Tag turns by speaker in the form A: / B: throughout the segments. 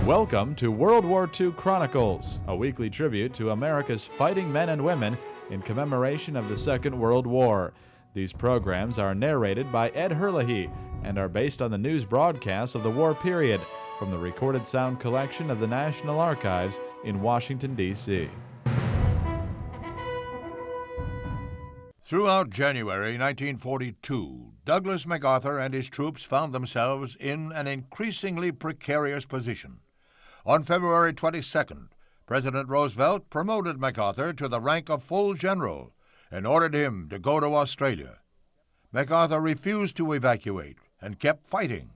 A: Welcome to World War II Chronicles, a weekly tribute to America's fighting men and women in commemoration of the Second World War. These programs are narrated by Ed Herlihy and are based on the news broadcasts of the war period from the recorded sound collection of the National Archives in Washington, D.C.
B: Throughout January 1942, Douglas MacArthur and his troops found themselves in an increasingly precarious position. On February 22nd, President Roosevelt promoted MacArthur to the rank of full general and ordered him to go to Australia. MacArthur refused to evacuate and kept fighting.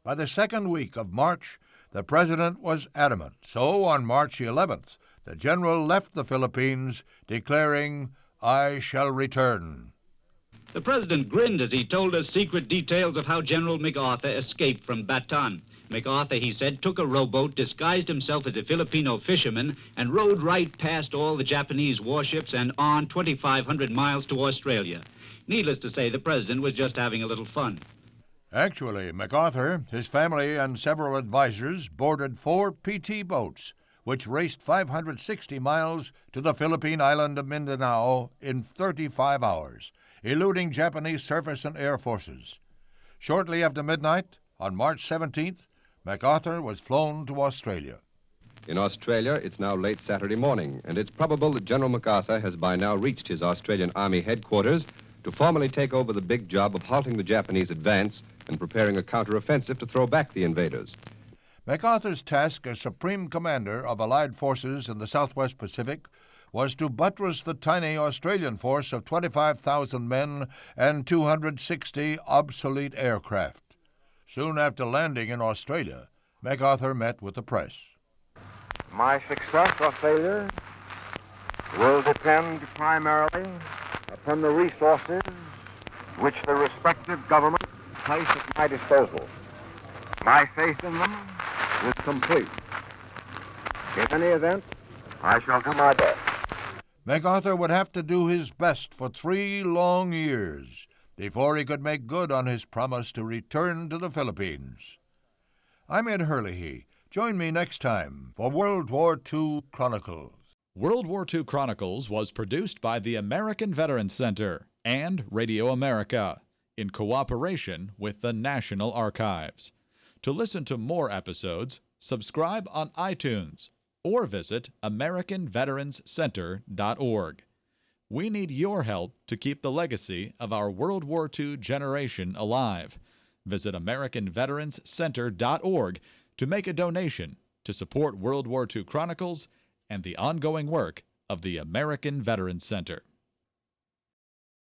B: By the second week of March, the president was adamant. So on March 11th, the general left the Philippines, declaring, "I shall return."
C: The president grinned as he told us secret details of how General MacArthur escaped from Bataan. MacArthur, he said, took a rowboat, disguised himself as a Filipino fisherman, and rowed right past all the Japanese warships and on 2,500 miles to Australia. Needless to say, the president was just having a little fun.
B: Actually, MacArthur, his family, and several advisors boarded 4 PT boats, which raced 560 miles to the Philippine island of Mindanao in 35 hours, eluding Japanese surface and air forces. Shortly after midnight, on March 17th, MacArthur was flown to Australia.
D: In Australia, it's now late Saturday morning, and it's probable that General MacArthur has by now reached his Australian Army headquarters to formally take over the big job of halting the Japanese advance and preparing a counteroffensive to throw back the invaders.
B: MacArthur's task as Supreme Commander of Allied forces in the Southwest Pacific was to buttress the tiny Australian force of 25,000 men and 260 obsolete aircraft. Soon after landing in Australia, MacArthur met with the press.
E: My success or failure will depend primarily upon the resources which the respective governments place at my disposal. My faith in them is complete. In any event, I shall do my best.
B: MacArthur would have to do his best for 3 long years before he could make good on his promise to return to the Philippines. I'm Ed Herlihy. Join me next time for World War II Chronicles.
A: World War II Chronicles was produced by the American Veterans Center and Radio America in cooperation with the National Archives. To listen to more episodes, subscribe on iTunes or visit AmericanVeteransCenter.org. We need your help to keep the legacy of our World War II generation alive. Visit AmericanVeteransCenter.org to make a donation to support World War II Chronicles and the ongoing work of the American Veterans Center.